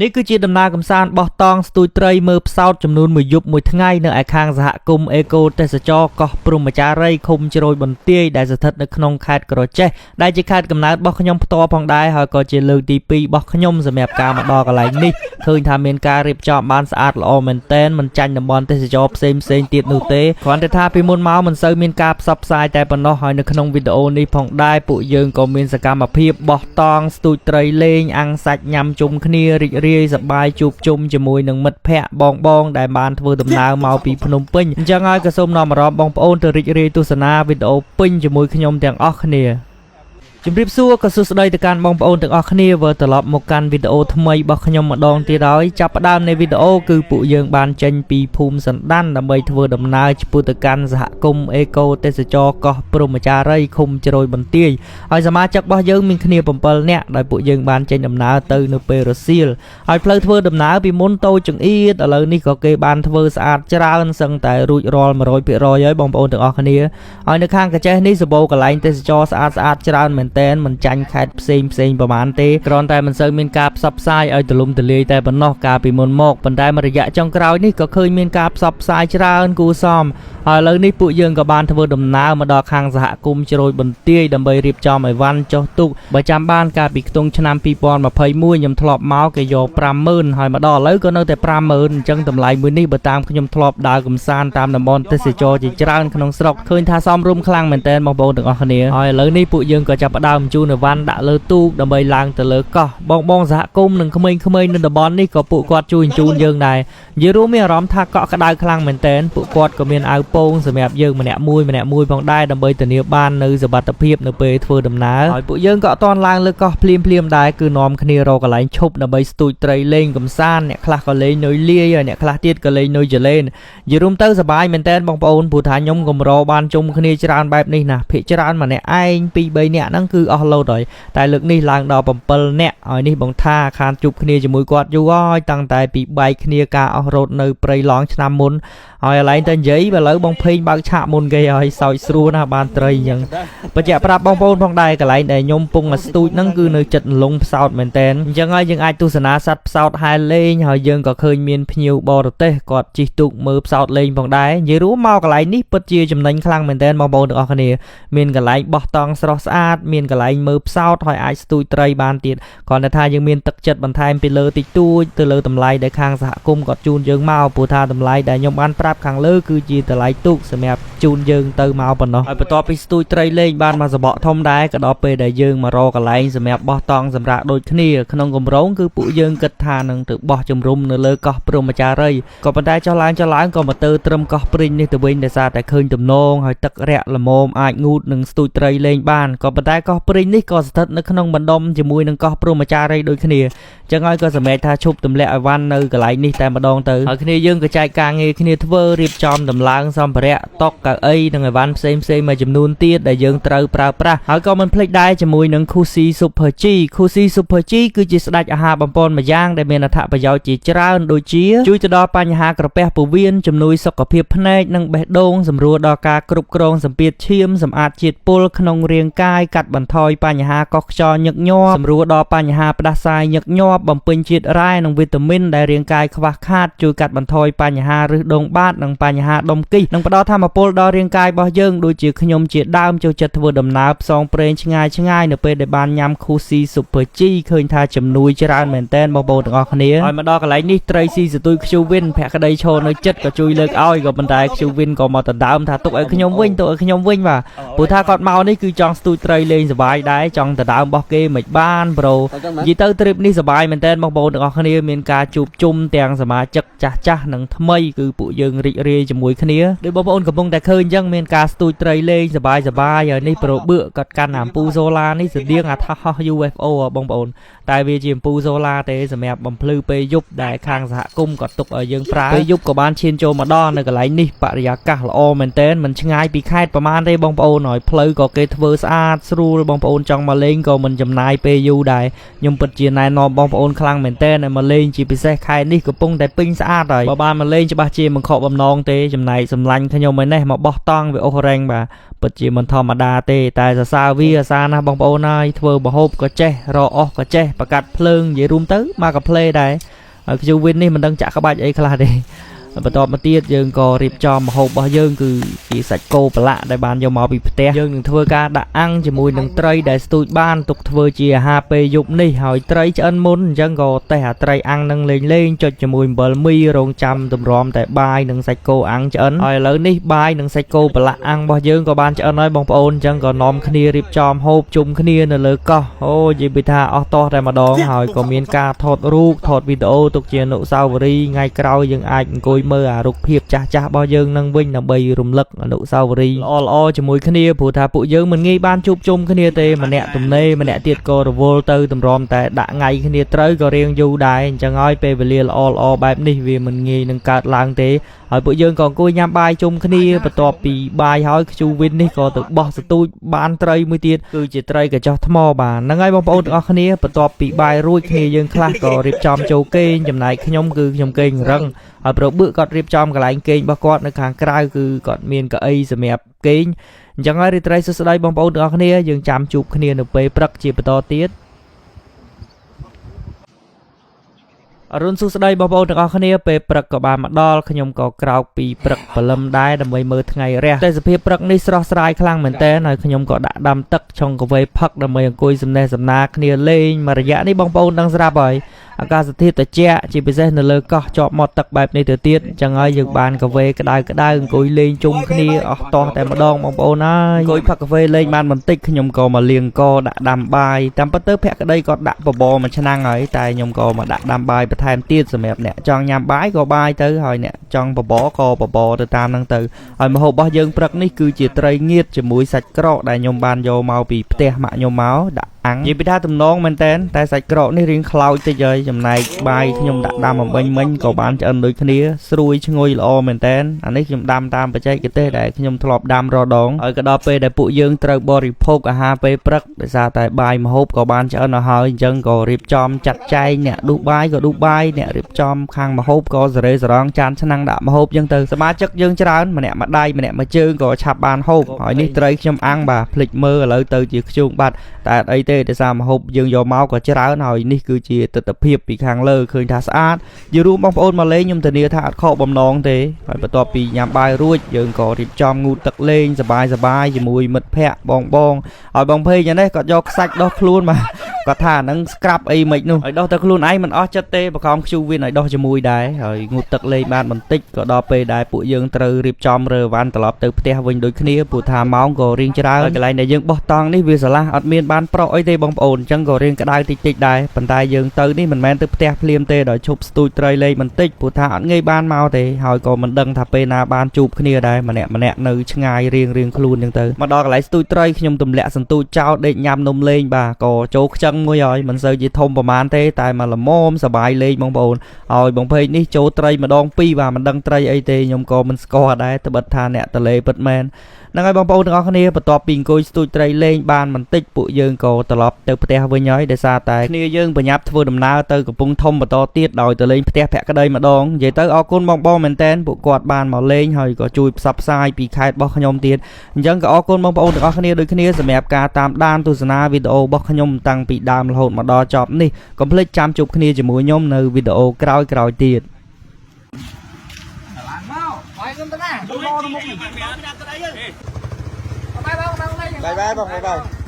នេះគឺជាដំណើរកំសាន្តបោះតង់ស្ទូចត្រីមើលផ្សោតចំនួនមួយយប់មួយថ្ងៃនៅឯខាងសហគមន៍អេកូទេសចរកោះព្រហ្មចារីឃុំជ្រោយបន្ទាយដែលស្ថិតនៅក្នុងខេត្តក្រចេះដែលជាខេត្តកំណើតរបស់ខ្ញុំផ្ទាល់ផងដែរហើយក៏ជាលើកទី2របស់ខ្ញុំសម្រាប់ការមកដល់កន្លែងនេះឃើញថាមានការរៀបចំបានស្អាតល្អមែនទែនមិនចាញ់តំបន់ទេសចរផ្សេងទៀតនោះទេគ្រាន់តែថាពីមុនមកមិនសូវមានការផ្សព្វផ្សាយតែប៉ុណ្ណោះហើយនៅក្នុងវីដេអូនេះផងដែរពួកយើងក៏មានសកម្មភាពបោះតង់ស្ទូចត្រីលេងអាំងសាច់ញ៉ាំជុំគ្នារីករាយសប្បាយជួបជុំជាមួយនឹងមិត្តភ័ក្តិបងដែលបានធ្វើដំណើរមកពីភ្នំពេញអញ្ចឹងហើយក៏សូមនាំអារម្មណ៍បងប្អូនទៅរីករាយទស្សនាវីដេអូពេញជាមួយខ្ញុំទាំងអស់គ្នាជំរាបសួរក៏សួស្តីទៅកាន់បងប្អូនទាំងអស់គ្នាវិលត្រឡប់មកកាន់វីដេអូថ្មីរបស់ខ្ញុំម្ដងទៀតហើយចាប់ផ្ដើមនៃវីដេអូគឺពួកយើងបានចេញពីភូមិសណ្ដានដើម្បីធ្វើដំណើរឆ្ពោះទៅកាន់សហគមន៍អេកូទេសចរកោះព្រហ្មចារីឃុំជ្រោយបន្ទាយហើយសមាជិករបស់យើងមានគ្នា7នាក់ដោយពួកយើងបានចេញដំណើរទៅនៅពេលរសៀលហើយផ្លូវធ្វើដំណើរពីមុនតូចចង្អៀតឥឡូវនេះក៏គេបានធ្វើស្អាតច្រើនសឹងតែរួចរាល់ 100% ហើយបងប្អូនទាំងអស់គ្នាហើយនៅខាងកាចេះនេះសម្បូរកន្លែងទេសចរស្អាតច្រើនមែនតែនមិនចាញ់ខេត្តផ្សេងប្រហែលទេគ្រាន់តែមិនសូវមានការផ្សព្វផ្សាយឲ្យទូលំទូលាយតែប៉ុណ្ណោះកាលពីមុនមកប៉ុន្តែមួយរយៈចុងក្រោយនេះក៏ឃើញមានការផ្សព្វផ្សាយច្រើនគួរសមហើយឥឡូវនេះពួកយើងក៏បានធ្វើដំណើរមកដល់ខាងសហគមន៍ជ្រោយបន្ទាយដើម្បីរៀបចំអីវ៉ាន់ចុះទុកបើចាំបានកាលពីខ្ទង់ឆ្នាំ2021ខ្ញុំធ្លាប់មកគេយក 50,000 ហើយមកដល់ឥឡូវក៏នៅតែ 50,000 អញ្ចឹងតម្លៃមួយនេះបើតាមខ្ញុំធ្លាប់ដើរកំសាន្តតាមតំបន់ទេសចរជាច្រើនក្នុងស្រុកឃើញថាសមរម្យខ្លាំងមែនទែនបងប្អូនទាំងអស់គ្នាហើយឥឡូវនេះពួកយើងក៏ចាប់ផ្ដើមជូនអីវ៉ាន់ដាក់លើទូកដើម្បីឡើងទៅលើកោះបងសហគមន៍និងក្មេងៗនៅតំបន់នេះក៏ពួកគាត់ជួយជូនយើងដែរនិយាយរួមមានអារម្មណ៍ថាកក់ក្ដៅខ្លាំងមែនទែនពួកគាត់ក៏មានអាវពោងសម្រាប់យើងម្នាក់មួយផងដែរដើម្បីធានាបាននៅសុវត្ថិភាពនៅពេលធ្វើដំណើរហើយពួកយើងក៏អត់ទាន់ឡើងលើកោះភ្លាមដែរគឺនាំគ្នារកកន្លែងឈប់ដើម្បីស្ទូចត្រីលេងកំសាន្តអ្នកខ្លះក៏លេងនុយលាយហើយអ្នកខ្លះទៀតក៏លេងនុយចលែននិយាយរួមទៅសប្បាយមែនទែនបងប្អូនព្រោះថាខ្ញុំកម្របានជុំគ្នាច្រើនបែបនេះណាភាគច្រើនម្នាក់ឯង 2-3 នាក់ហ្នឹងគឺអស់លោតហើយតែលើកនេះឡើងដល់7នាក់ហើយនេះបងថាខានជួបគ្នាជាមួយគាត់យូរហើយតាំងតែពីបែកគ្នាការអស់រោតនៅព្រៃឡង់ឆ្នាំមុនហើយឥឡូវតែនិយាយឥឡូវបងភេងបើកឆាកមុនគេហើយសោចស្រួលណាស់បានត្រីអញ្ចឹងបញ្ជាក់ប្រាប់បងប្អូនផងដែរកន្លែងដែលខ្ញុំពងស្ទូចហ្នឹងគឺនៅចិត្តលងផ្សោតមែនតែនអញ្ចឹងហើយយើងអាចទស្សនាសត្វផ្សោតហែលលេងហើយយើងក៏ឃើញមានភ្ញៀវបរទេសគាត់ជិះទូកមើលផ្សោតលេងផងដែរនិយាយរួមមកកន្លែងនេះពិតជាចំណេញខ្លាំងមែនតែនបងប្អូនទាំងអស់គ្នាមានកន្លែងបោះតង់ស្រស់ស្អាតមានកន្លែងមើលផ្សោតហើយអាចស្ទូចត្រីបានទៀតគ្រាន់តែថាយើងមានទឹកចិត្តបន្ថែមពីលើតិចតួចទៅលើតម្លៃដែលខាងសហគមន៍គាត់ជូនយើងមកព្រោះថាតម្លៃដែលខ្ញុំបានប្រាប់ខាងលើគឺជាតម្លៃទូកសម្រាប់ជូនយើងទៅមកប៉ុណ្ណោះហើយបន្ទាប់ពីស្ទូចត្រីលេងបានមកសបកធំដែរក៏ដល់ពេលដែលយើងមករកកន្លែងសម្រាប់បោះតង់សម្រាប់ដូចគ្នាក្នុងគម្រោងគឺពួកយើងគិតថានឹងទៅបោះជំរុំនៅលើកោះព្រហ្មចារីក៏ប៉ុន្តែចុះឡើងក៏មកទៅត្រឹមកោះព្រីងនេះទៅវិញដោយសារតែឃើញទំនងហើយទឹករាក់ល្មមអាចងូតនឹងស្ទូចត្រីលេងបានក៏ប៉ុន្តែកោះព្រីងនេះក៏ស្ថិតនៅក្នុងបណ្ដុំជាមួយនឹងកោះព្រហ្មចារីដូចគ្នាចឹងហើយក៏សម្រេចថាឈប់ទម្លាក់អីវ៉ាន់នៅកន្លែងនេះតែម្ដងទៅហើយគ្នាយើងក៏ចែកការងារគ្នាធ្វើរៀបចំតម្លើងសម្ភារៈតុកៅអីនិងអីវ៉ាន់ផ្សេងមួយចំនួនទៀតដែលយើងត្រូវប្រើប្រាស់ហើយក៏មិនភ្លេចដែរជាមួយនឹង Kusi Super G Kusi Super G គឺជាស្ដេចអាហារបំពន់មួយយ៉ាងដែលមានអត្ថប្រយោជន៍ជាច្រើនដូចជាជួយទៅដល់បញ្ហាក្រពះពោះវៀនជំនួយសុខភាពភ្នែកនិងបេះដូងសម្រួលដល់ការគ្រប់គ្រងសម្ពាធឈាមសម្អាតជាតិពុលក្នុងរាងកាយកាត់បន្ថយបញ្ហាកោះខ្យល់ញឹកញាប់សម្រួលដល់បញ្ហាផ្ដាសាយញឹកញាប់បំពេញជាតិរ៉ែនិងវីតាមីនដែលរាងកាយខ្វះខាតជួយកាត់បន្ថយបញ្ហារឹសដងបាតនិងបញ្ហាដុំគិះនិងផ្ដល់ថាមពលដល់រាងកាយរបស់យើងដូចជាខ្ញុំជាដើមចូលចិត្តធ្វើដំណើរផ្សងព្រេងឆ្ងាយនៅពេលដែលបានញ៉ាំ Kusi Super G ឃើញថាជំនួយច្រើនមែនទែនបងប្អូនទាំងអស់គ្នាហើយមកដល់កន្លែងនេះត្រីស៊ីសទុយ Qwin ភក្តីឈរនៅចិត្តក៏ជួយលើកឲ្យក៏ប៉ុន្តែ Qwin ក៏មកដណ្ដើមថាទុកឲ្យខ្ញុំវិញបាទព្រោះថាគាត់មកនេះគឺចង់ស្ទូចត្រីលេងសប្បាយដែរចង់ដណ្ដើមរបស់គេមិនបានប្រូនិយាយទៅទ្រីបនេះសប្បាយមែនទែនបងប្អូនទាំងអស់គ្នាមានការជួបជុំទាំងសមាជិកចាស់និងថ្មីគឺពួកយើងរីករាយជាមួយគ្នាដោយបងប្អូនកំពុងតែឃើញអញ្ចឹងមានការស្ទូចត្រីលេងសប្បាយហើយនេះប្រូបឺគាត់កាន់អាអំពូសូឡានេះស្តៀងអាថាស UFO បងប្អូនតែវាជាអំពូសូឡាទេសម្រាប់បំភ្លឺពេលយប់ដែលខាងសហគមន៍គាត់ទុកឲ្យយើងប្រើពេលយប់ក៏បានឈានចូលមកដល់នៅកន្លែងនេះបរិយាកាសល្អមែនទែនមិនឆ្ងាយពីខេត្តប្រហែលទេបងប្អូនហើយផ្លូវក៏គេធ្វើស្អាតស្រួល បងប្អូនចង់មកលេងក៏មិនចំណាយពេលយូរដែរខ្ញុំពិតជាណែនាំបងប្អូនខ្លាំងមែនតើមកលេងជាពិសេសខែនេះកំពុងតែពេញស្អាតហើយបើបានមកលេងច្បាស់ជាមិនខកបំណងទេចំណែកសម្លាញ់ខ្ញុំឯនេះមកបោះតង់វាអូសរ៉េងបាទពិតជាមិនធម្មតាទេតែសរសើរវាអាសាណាស់បងប្អូនហើយធ្វើបហូបក៏ចេះរកអស់ក៏ចេះប្រកាត់ភ្លើងនិយាយរួមទៅមកកាផ្លេដែរហើយខ្ជូវិននេះមិនដឹងចាក់ក្បាច់អីខ្លះទេបន្ទាប់មកទៀតយើងក៏រៀបចំម្ហូបរបស់យើងគឺជាសាច់គោប្រឡាក់ដែលបានយកមកពីផ្ទះយើងនឹងធ្វើការដាក់អាំងជាមួយនឹងត្រីដែលស្ទូចបានទុកធ្វើជាអាហារពេលយប់នេះហើយត្រីឆ្អិនមុនអញ្ចឹងក៏តេះអាត្រីអាំងនឹងលេងចុចជាមួយអំបិលមីរងចាំតម្រាំតែបាយនិងសាច់គោអាំងឆ្អិនហើយឥឡូវនេះបាយនិងសាច់គោប្រឡាក់អាំងរបស់យើងក៏បានឆ្អិនហើយបងប្អូនអញ្ចឹងក៏នាំគ្នារៀបចំហូបជុំគ្នានៅលើកោះអូនិយាយពីថាអស់តោះតែម្ដងហើយក៏មានការថតរូបថតវីដេអូទុកជាអនុស្សាវរីយ៍ថ្ងៃក្រោយយើងអាចអង្គុយមើលអារូបភាពចាស់របស់យើងនឹងវិញដើម្បីរំលឹកអនុស្សាវរីយ៍ល្អៗជាមួយគ្នាព្រោះថាពួកយើងមិនងាយបានជួបជុំគ្នាទេម្នាក់ទំនេរម្នាក់ទៀតក៏រវល់ទៅតម្រាំតែដាក់ថ្ងៃគ្នាត្រូវក៏រៀងយូរដែរអញ្ចឹងហើយពេលវេលាល្អបែបនេះវាមិនងាយនឹងកើតឡើងទេហើយពួកយើងក៏អង្គុយញ៉ាំបាយជុំគ្នាបន្ទាប់ពីបាយហើយខ្ជូវិននេះក៏ទៅបោះស្ទូចបានត្រីមួយទៀតគឺជាត្រីកញ្ចុះថ្មបាទហ្នឹងហើយបងប្អូនទាំងអស់គ្នាបន្ទាប់ពីបាយរួចគ្នាយើងខ្លះក៏រៀបចំចូលគេងចំណែកខ្ញុំគឺខ្ញុំគេងរឹងហើយប្របឺគាត់រៀបចំកន្លែងគេងរបស់គាត់នៅខាងក្រៅគឺគាត់មានកៅអីសម្រាប់គេងអញ្ចឹងហើយរីត្រីសួស្តីបងប្អូនទាំងអស់គ្នាយើងចាំជួបគ្នានៅពេលព្រឹកជាបន្តទៀតអរុនសួស្តីបងប្អូនទាំងអស់គ្នាពេលព្រឹកក៏បានមកដល់ខ្ញុំក៏ក្រោកពីព្រឹកព្រលឹមដែរដើម្បីមើលថ្ងៃរះតែសភាពព្រឹកនេះស្រស់ស្រាយខ្លាំងមែនតើហើយខ្ញុំក៏ដាក់ដាំទឹកឆុងកាហ្វេផឹកដើម្បីអង្គុយសំណេះសំណាលគ្នាលេងមួយរយៈនេះបងប្អូនដឹងស្រាប់ហើយអាកាសធាតុត្រជាក់ជាពិសេសនៅលើកោះជាប់មាត់ទឹកបែបនេះទៅទៀតអញ្ចឹងហើយយើងបានកាហ្វេក្តៅអង្គុយលេងជុំគ្នាអស់តោះតែម្ដងបងប្អូនហើយអង្គុយផឹកកាហ្វេលេងបានបន្តិចខ្ញុំក៏មកលាងកដាក់ដាំបាយតាមពិតទៅភក្តីក៏ដាក់បបរមួយឆ្នាំងហើយតែខ្ញុំក៏មកដាក់ដាំបាយបន្ថែមទៀតសម្រាប់អ្នកចង់ញ៉ាំបាយក៏បាយទៅហើយអ្នកចង់បបរក៏បបរទៅតាមហ្នឹងទៅហើយម្ហូបរបស់យើងព្រឹកនេះគឺជាត្រីងៀតជាមួយសាច់ក្រកដែលខ្ញុំបានយកមកពីផ្ទះម៉ាក់ខ្ញុំមកដាក់អាំងនិយាយពីថាទំនងមែនតែសាច់ក្រកនេះរៀងខ្លោចតិចហើយចំណែកបាយខ្ញុំដាក់ដាំអំបញ្ញមិញក៏បានឆ្អិនដូចគ្នាស្រួយឈ្ងុយល្អមែនតែអានេះខ្ញុំដាំតាមបច្ចេកទេសដែលខ្ញុំធ្លាប់ដាំរដងហើយក៏ដល់ពេលដែលពួកយើងត្រូវបរិភោគអាហារពេលព្រឹកដោយសារតែបាយម្ហូបក៏បានឆ្អិនទៅហើយអញ្ចឹងក៏រៀបចំចាត់ចែងអ្នកដួសបាយក៏ដួសបាយអ្នករៀបចំខាងម្ហូបក៏សរេសរងចានឆ្នាំងដាក់ម្ហូបអញ្ចឹងទៅសមាជិកយើងច្រើនម្នាក់មួយដៃម្នាក់មួយជើងក៏ឆាប់បានហូបហើយនេះត្រីខ្ញុំអាំងបាទភ្លេចមើលឥឡូវទៅជាខ្ជូងបាត់តែអត់អីទេដោយសារម្ហូបយើងយកមកក៏ច្រើនហើយនេះគឺជាទិដ្ឋភាពពីខាងលើឃើញថាស្អាតយូររួមបងប្អូនមកលេងខ្ញុំធានាថាអត់ខកបំណងទេហើយបន្ទាប់ពីញ៉ាំបាយរួចយើងក៏រៀបចំងូតទឹកលេងសប្បាយជាមួយមិត្តភ័ក្តិបងហើយបងភេងនេះគាត់យកខ្សាច់ដោះខ្លួនមកគាត់ថាហ្នឹងស្ក្រាប់អីមិននោះហើយដោះទៅខ្លួនឯងមិនអស់ចិត្តទេបខំខ្ជូវិនឲ្យដោះជាមួយដែរហើយងូតទឹកលេងបានបន្តិចក៏ដល់ពេលដែលពួកយើងត្រូវរៀបចំរើវ៉ាន់ត្រឡប់ទៅផ្ទះវិញដូចគ្នាព្រោះថាម៉ោងក៏រៀងច្រើនហើយកន្លែងដែលយើងបោះតង់នេះវាស្រឡះអត់មានបានប្រក់អីទេបងប្អូនអញ្ចឹងក៏រៀងក្តៅតិចដែរប៉ុន្តែយើងទៅនេះមិនមែនទៅផ្ទះភ្លាមទេដល់ឈប់ស្ទូចត្រីលេងបន្តិចព្រោះថាអត់ងាយបានមកទេហើយក៏មិនដឹងថាពេលណាបានជួបគ្នាដែរម្នាក់នៅឆ្ងាយរៀងខ្លួនអញ្ចឹងទៅមកដល់កន្លែងស្ទូចត្រីខ្ញុំទម្លាក់សន្ទូចចោលដេកញ៉ាំនំលេងបាទក៏ចូលខ្ចឹងមួយហើយមិនសូវជាធំប្រហែលទេតែមកល្មមសប្បាយលេងបងប្អូនហើយបងភេកនេះចូលត្រីម្ដងពីរបាទមិនដឹងត្រីអីទេខ្ញុំក៏មិនស្គាល់ដែរត្បិតថាអ្នកតលេពិតមែនហ្នឹងហើយបងប្អូនទាំងអស់គ្នាបន្ទាប់ពីអង្គុយស្ទូចត្រីលេងបានបន្តិចពួកយើងក៏ត្រឡប់ទៅផ្ទះវិញហើយដោយសារតែគ្នាយើងប្រញាប់ធ្វើដំណើរទៅកំពង់ធំបន្តទៀតដោយទៅលេងផ្ទះភក្តីម្ដងនិយាយទៅអរគុណបងមែនតែនពួកគាត់បានមកលេងហើយក៏ជួយផ្សព្វផ្សាយពីខេត្តរបស់ខ្ញុំទៀតអញ្ចឹងក៏អរគុណបងប្អូនទាំងអស់គ្នាដូចគ្នាសម្រាប់ការតាមដានទស្សនាវីដេអូរបស់ខ្ញុំតាំងពីដើមរហូតមកដល់ចប់នេះកុំភ្លេចចាំជួបគ្នាជាមួយខ្ញុំនៅវីដេអូក្រោយទៀតខ្ញុំទៅណាទៅរកមុខនេះបាយបង